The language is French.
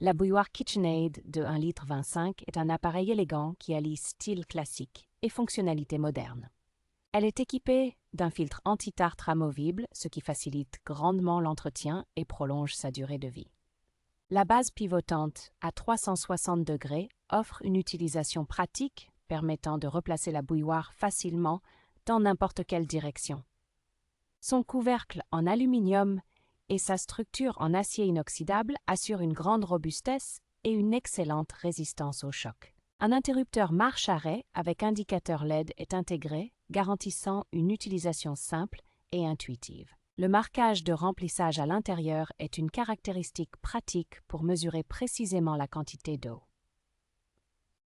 La bouilloire KitchenAid de 1,25 litre est un appareil élégant qui allie style classique et fonctionnalité moderne. Elle est équipée d'un filtre anti-tartre amovible, ce qui facilite grandement l'entretien et prolonge sa durée de vie. La base pivotante à 360 degrés offre une utilisation pratique permettant de replacer la bouilloire facilement dans n'importe quelle direction. Son couvercle en aluminium et sa structure en acier inoxydable assurent une grande robustesse et une excellente résistance au choc. Un interrupteur marche-arrêt avec indicateur LED est intégré, garantissant une utilisation simple et intuitive. Le marquage de remplissage à l'intérieur est une caractéristique pratique pour mesurer précisément la quantité d'eau.